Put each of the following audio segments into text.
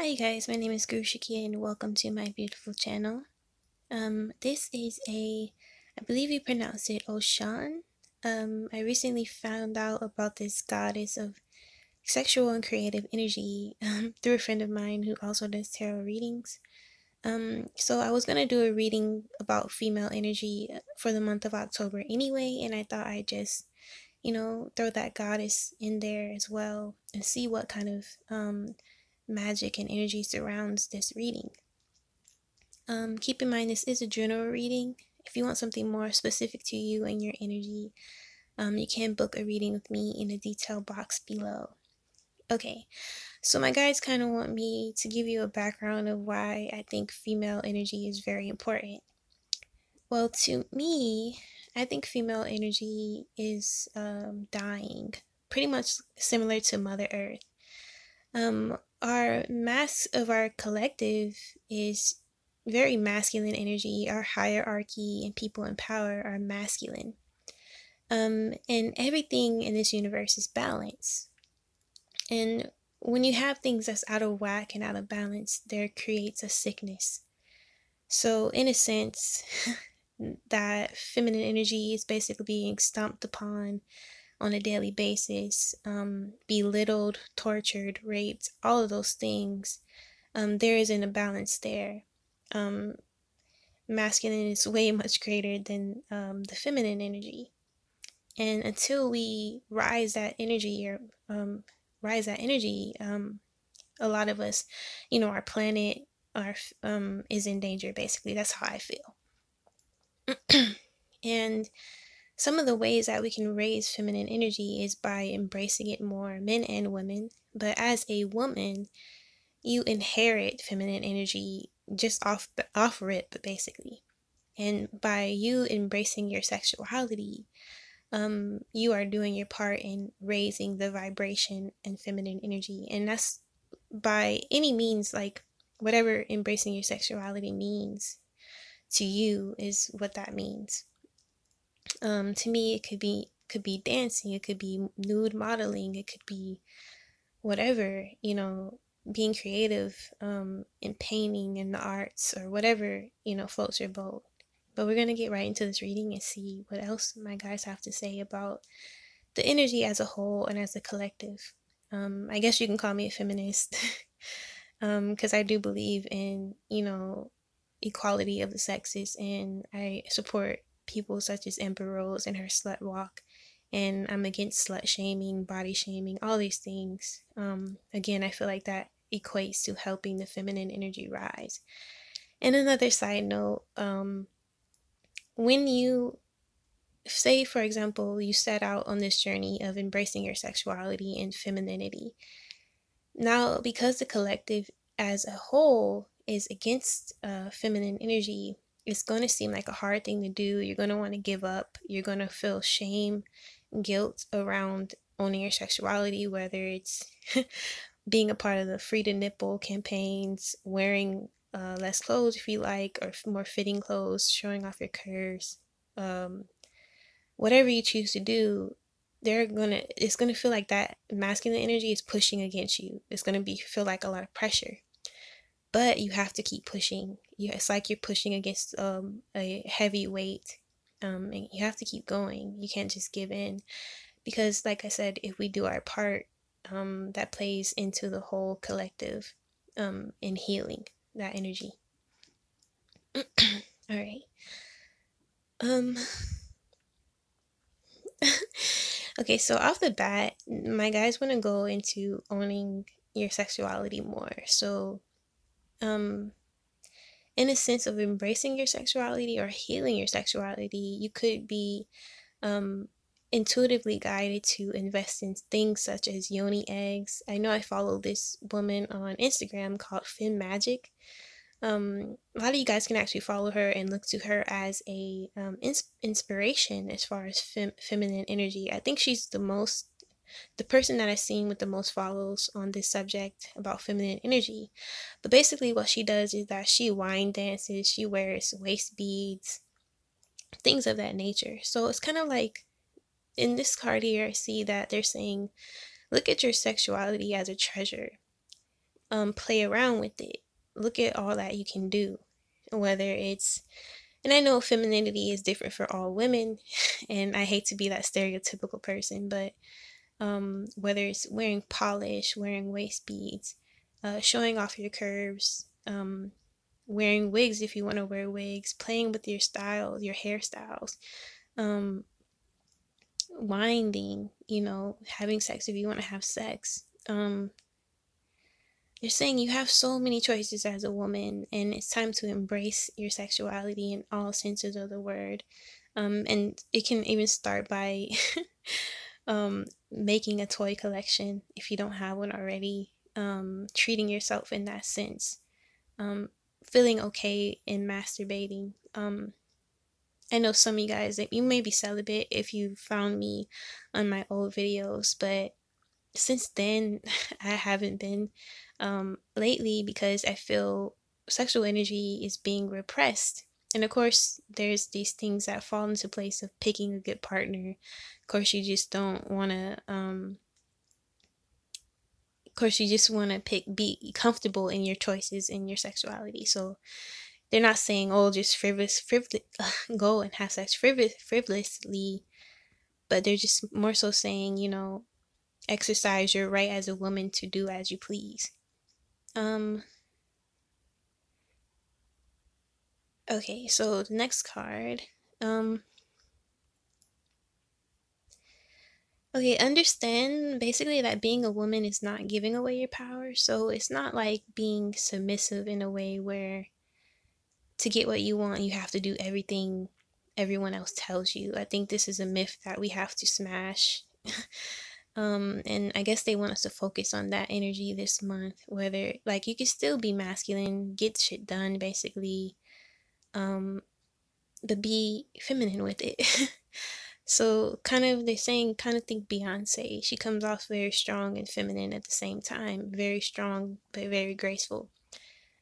Hi guys, my name is Guru Shaki and welcome to my beautiful channel. This is I believe you pronounce it Oshun. I recently found out about this goddess of sexual and creative energy through a friend of mine who also does tarot readings. So I was gonna do a reading about female energy for the month of October anyway, and I thought I'd just, throw that goddess in there as well and see what kind of magic and energy surrounds this reading. Keep in mind this is a general reading. If you want something more specific to you and your energy, you can book a reading with me in the detail box below. Okay, so my guides kind of want me to give you a background of why I think female energy is very important. Well, to me, I think female energy is dying, pretty much similar to Mother Earth. Our mass of our collective is very masculine energy. Our hierarchy and people in power are masculine. And everything in this universe is balance. And when you have things that's out of whack and out of balance, there creates a sickness. So, in a sense, that feminine energy is basically being stomped upon on a daily basis, belittled, tortured, raped, all of those things. There is an imbalance there. Um, Masculine is way much greater than the feminine energy, and until we rise that energy, a lot of us, our planet, is in danger. Basically, that's how I feel. And some of the ways that we can raise feminine energy is by embracing it more, men and women. But as a woman, you inherit feminine energy just off rip, basically. And by you embracing your sexuality, you are doing your part in raising the vibration and feminine energy. And that's by any means, like whatever embracing your sexuality means to you is what that means. To me, it could be dancing, it could be nude modeling, it could be whatever, being creative, in painting and the arts or whatever, floats your boat. But we're gonna get right into this reading and see what else my guys have to say about the energy as a whole and as a collective. I guess you can call me a feminist, because I do believe in, equality of the sexes, and I support people such as Ember Rose and her slut walk, and I'm against slut shaming, body shaming, all these things. Again, I feel like that equates to helping the feminine energy rise. And another side note, when you say, for example, you set out on this journey of embracing your sexuality and femininity, now because the collective as a whole is against feminine energy, it's going to seem like a hard thing to do. You're going to want to give up. You're going to feel shame, guilt around owning your sexuality, whether it's being a part of the Free to Nipple campaigns, wearing less clothes if you like, or more fitting clothes, showing off your curves. Whatever you choose to do, it's gonna feel like that masculine energy is pushing against you. It's gonna feel like a lot of pressure, but you have to keep pushing. It's like you're pushing against a heavy weight, and you have to keep going. You can't just give in, because like I said, if we do our part, that plays into the whole collective, in healing that energy. All right. um Okay, so off the bat, my guys want to go into owning your sexuality more. So, um, in a sense of embracing your sexuality or healing your sexuality, you could be um, intuitively guided to invest in things such as yoni eggs. I know I follow this woman on Instagram called Fem Magic. A lot of you guys can actually follow her and look to her as a inspiration as far as feminine energy. I think she's the person that I've seen with the most follows on this subject about feminine energy. But basically, what she does is that she wine dances, she wears waist beads, things of that nature. So it's kind of like in this card here, I see that they're saying, look at your sexuality as a treasure. play around with it. Look at all that you can do, whether it's, and I know femininity is different for all women, and I hate to be that stereotypical person, but whether it's wearing polish, wearing waist beads, showing off your curves, wearing wigs if you want to wear wigs, playing with your styles, your hairstyles, um, winding, having sex if you want to have sex. You're saying you have so many choices as a woman, and it's time to embrace your sexuality in all senses of the word. And it can even start by making a toy collection if you don't have one already, treating yourself in that sense, um, feeling okay in masturbating. I know some of you guys that you may be celibate if you found me on my old videos, but since then I haven't been lately because I feel sexual energy is being repressed. And of course, there's these things that fall into place of picking a good partner. Of course, you just don't want to. Of course, you just want to be comfortable in your choices in your sexuality. So they're not saying, oh, just frivolous, go and have sex frivolously, but they're just more so saying, exercise your right as a woman to do as you please. Um, okay, so the next card. Um, okay, understand basically that being a woman is not giving away your power. So it's not like being submissive in a way where to get what you want, you have to do everything everyone else tells you. I think this is a myth that we have to smash. And I guess they want us to focus on that energy this month, whether like you can still be masculine, get shit done basically, um, but be feminine with it. So kind of they're saying kind of think Beyonce. She comes off very strong and feminine at the same time. Very strong but very graceful.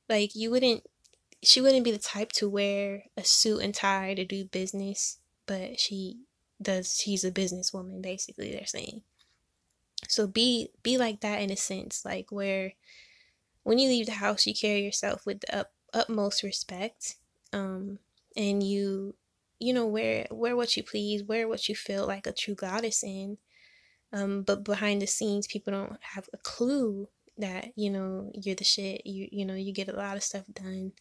Like she wouldn't be the type to wear a suit and tie to do business, but she's a businesswoman basically, they're saying. So be like that in a sense, like where when you leave the house you carry yourself with the utmost respect, and you wear what you please, wear what you feel like a true goddess in, but behind the scenes people don't have a clue that you're the shit. You get a lot of stuff done.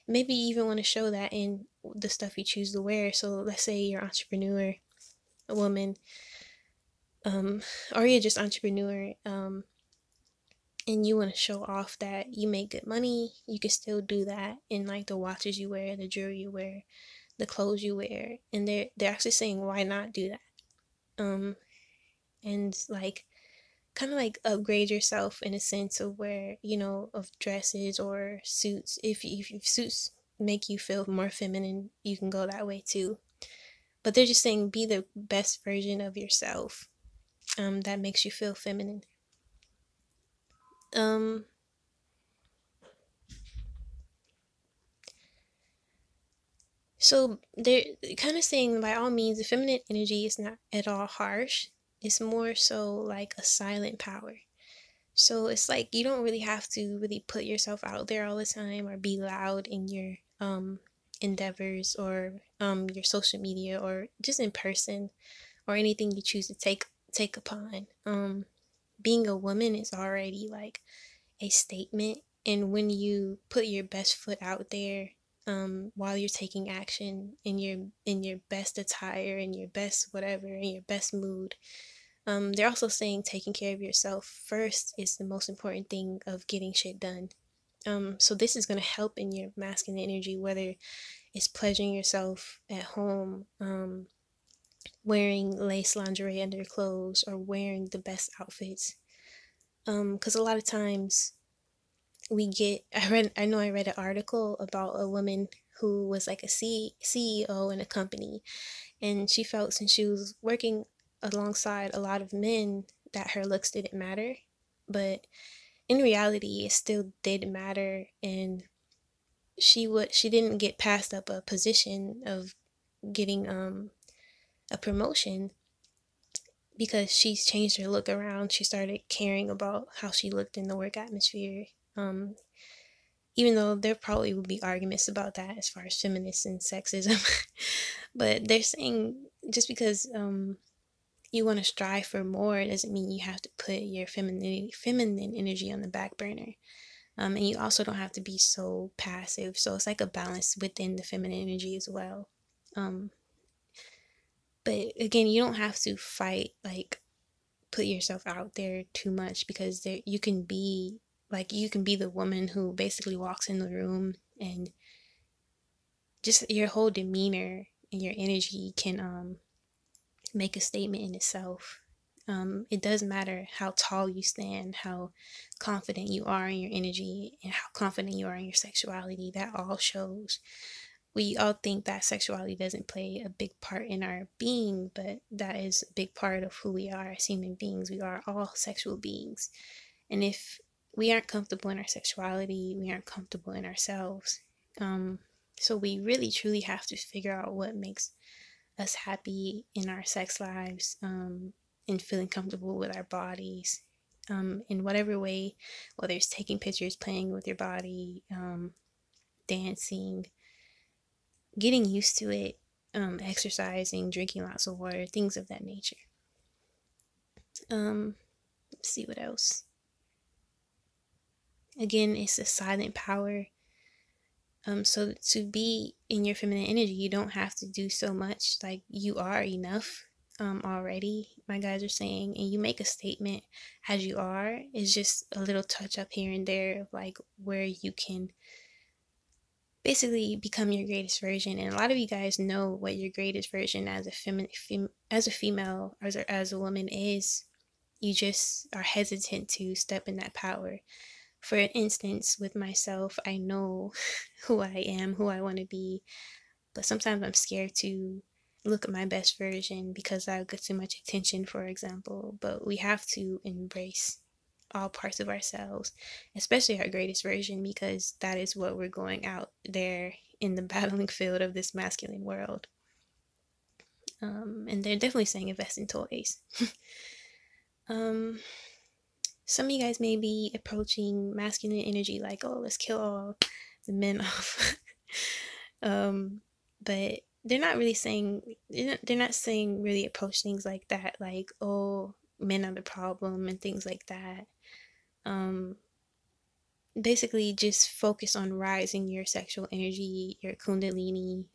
Maybe you even want to show that in the stuff you choose to wear. So let's say you're an entrepreneur, a woman, um, or you're just entrepreneur, and you want to show off that you make good money. You can still do that in like the watches you wear, the jewelry you wear, the clothes you wear, and they're actually saying why not do that, and like kind of like upgrade yourself in a sense of where of dresses or suits. If suits make you feel more feminine, you can go that way too. But they're just saying be the best version of yourself, that makes you feel feminine. um so they're kind of saying by all means the feminine energy is not at all harsh. It's more so like a silent power. So it's like you don't really have to really put yourself out there all the time or be loud in your endeavors, or your social media, or just in person, or anything you choose to take upon. Being a woman is already like a statement, and when you put your best foot out there, while you're taking action in your best attire, in your best whatever, in your best mood. They're also saying taking care of yourself first is the most important thing of getting shit done. So this is going to help in your masculine energy, whether it's pleasuring yourself at home, wearing lace lingerie under your clothes, or wearing the best outfits. Because a lot of times I know I read an article about a woman who was like a CEO in a company, and she felt since she was working alongside a lot of men that her looks didn't matter, but in reality it still did matter, and she didn't get past up a position of getting a promotion because she's changed her look around. She started caring about how she looked in the work atmosphere. Um, Even though there probably would be arguments about that as far as feminists and sexism, but they're saying just because you want to strive for more doesn't mean you have to put your feminine energy on the back burner. And you also don't have to be so passive. So it's like a balance within the feminine energy as well. Um, but again, you don't have to fight, like put yourself out there too much, because there you can be the woman who basically walks in the room, and just your whole demeanor and your energy can make a statement in itself. It doesn't matter how tall you stand, how confident you are in your energy, and how confident you are in your sexuality. That all shows. We all think that sexuality doesn't play a big part in our being, but that is a big part of who we are as human beings. We are all sexual beings. And if we aren't comfortable in our sexuality, we aren't comfortable in ourselves. Um, so we really truly have to figure out what makes us happy in our sex lives, and feeling comfortable with our bodies, in whatever way, whether it's taking pictures, playing with your body, dancing, getting used to it, exercising, drinking lots of water, things of that nature. Let's see what else. Again, it's a silent power. So to be in your feminine energy, you don't have to do so much. Like, you are enough already, my guys are saying, and you make a statement as you are. It's just a little touch up here and there of like where you can basically become your greatest version. And a lot of you guys know what your greatest version as a as a female, as a woman is. You just are hesitant to step in that power. For instance, with myself, I know who I am, who I want to be, but sometimes I'm scared to look at my best version because I get too much attention, for example. But we have to embrace all parts of ourselves, especially our greatest version, because that is what we're going out there in the battling field of this masculine world. And they're definitely saying invest in toys. um, some of you guys may be approaching masculine energy like, oh, let's kill all the men off. um, but they're not really saying, they're not saying really approach things like that, like, oh, men are the problem and things like that. Um, Basically just focus on rising your sexual energy, your kundalini,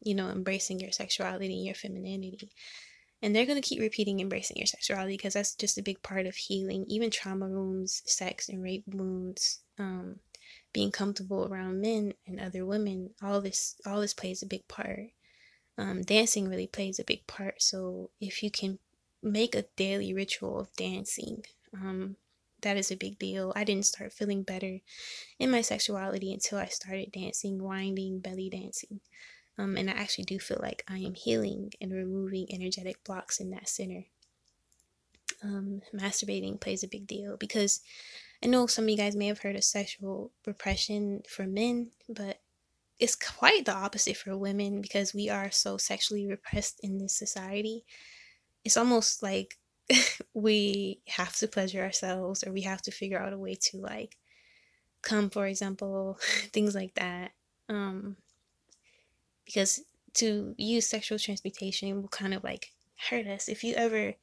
embracing your sexuality and your femininity. And they're going to keep repeating embracing your sexuality because that's just a big part of healing. Even trauma wounds, sex and rape wounds, being comfortable around men and other women, all this plays a big part. Dancing really plays a big part. So if you can make a daily ritual of dancing, that is a big deal. I didn't start feeling better in my sexuality until I started dancing, winding, belly dancing. And I actually do feel like I am healing and removing energetic blocks in that center. Masturbating plays a big deal because I know some of you guys may have heard of sexual repression for men, but it's quite the opposite for women because we are so sexually repressed in this society. It's almost like we have to pleasure ourselves, or we have to figure out a way to like come, for example, things like that. Because to use sexual transmutation will kind of like hurt us. If you ever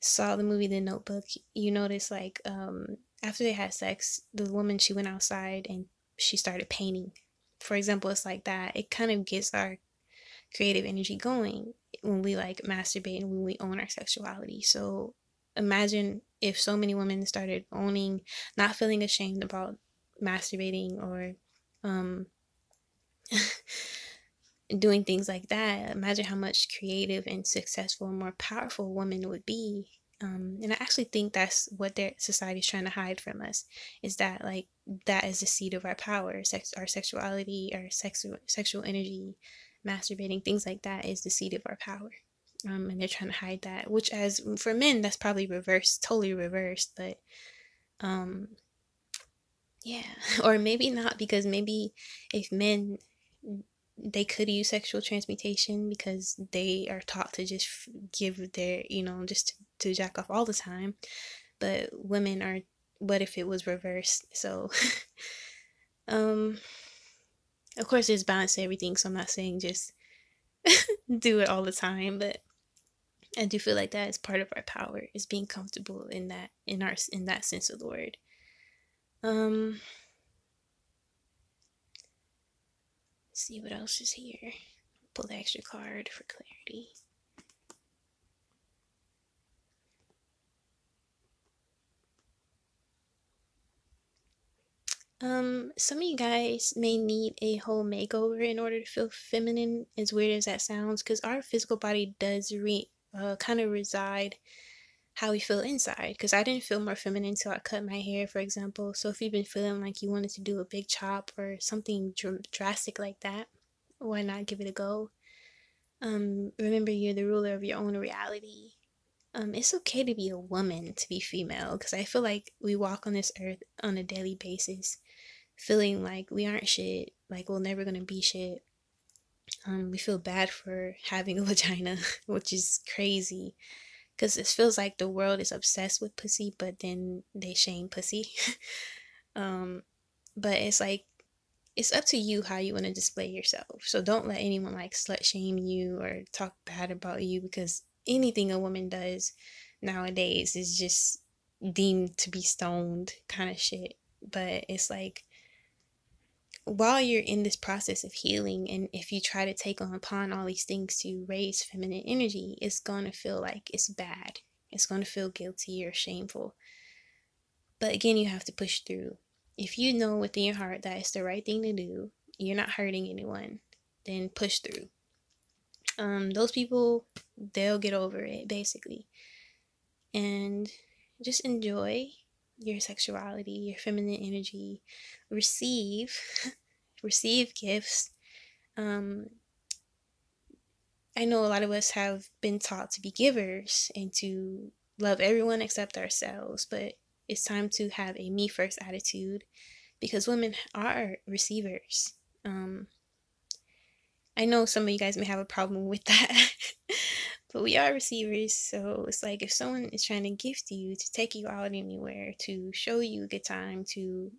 saw the movie The Notebook, you notice like after they had sex, the woman, she went outside and she started painting. For example, it's like that. It kind of gets our creative energy going when we like masturbate and when we own our sexuality. So imagine if so many women started owning, not feeling ashamed about masturbating or um doing things like that. Imagine how much creative and successful and more powerful women would be. And I actually think that's what their society is trying to hide from us, is that like that is the seed of our power. Our sexuality, our sexual energy, masturbating, things like that is the seed of our power. And they're trying to hide that, which as for men, that's probably reversed, totally reversed. But um, yeah, or maybe not, because maybe if men they could use sexual transmutation because they are taught to just give their, just to jack off all the time. But women are, what if it was reversed? So, um, of course, there's balance to everything. So I'm not saying just do it all the time, but I do feel like that is part of our power, is being comfortable in that, in that sense of the word. Let's see what else is here. Pull the extra card for clarity. Some of you guys may need a whole makeover in order to feel feminine, as weird as that sounds, because our physical body does kind of reside how we feel inside. Because I didn't feel more feminine until I cut my hair, for example. So if you've been feeling like you wanted to do a big chop or something drastic like that, why not give it a go? Remember, you're the ruler of your own reality. It's okay to be a woman, to be female, because I feel like we walk on this earth on a daily basis feeling like we aren't shit, like we're never gonna be shit. We feel bad for having a vagina, which is crazy, because it feels like the world is obsessed with pussy, but then they shame pussy. um, but it's like, it's up to you how you want to display yourself. So don't let anyone like slut shame you or talk bad about you, because anything a woman does nowadays is just deemed to be stoned kind of shit. But it's like, while you're in this process of healing, and if you try to take on upon all these things to raise feminine energy, it's going to feel like it's bad. It's going to feel guilty or shameful. But again, you have to push through. If you know within your heart that it's the right thing to do, you're not hurting anyone, then push through. Those people, they'll get over it, basically. And just enjoy your sexuality, your feminine energy. Receive receive gifts. um I know a lot of us have been taught to be givers and to love everyone except ourselves, but it's time to have a me first attitude, because women are receivers. um I know some of you guys may have a problem with that, but we are receivers. So it's like, if someone is trying to gift you, to take you out anywhere, to show you a good time, to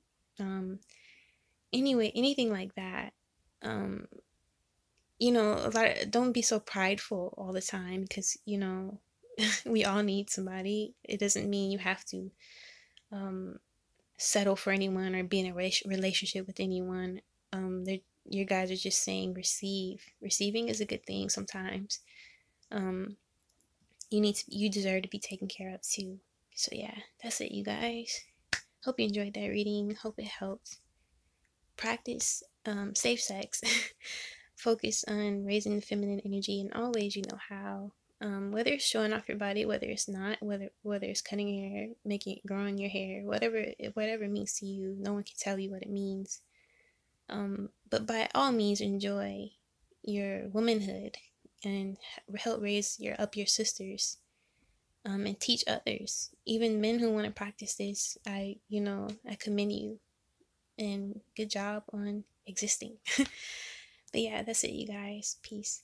anyway, anything like that, um, don't be so prideful all the time, because we all need somebody. It doesn't mean you have to um, settle for anyone or be in a relationship with anyone. You guys are just saying receive. Receiving is a good thing sometimes. Um, you deserve to be taken care of too. So yeah, that's it, you guys. Hope you enjoyed that reading. Hope it helped. Practice safe sex. Focus on raising the feminine energy in all ways you know how. Whether it's showing off your body, whether it's not, whether it's cutting your hair, growing your hair, whatever it means to you. No one can tell you what it means. But by all means, enjoy your womanhood and help raise your sisters. And teach others, even men who want to practice this. I commend you, and good job on existing. But yeah, that's it, you guys. Peace.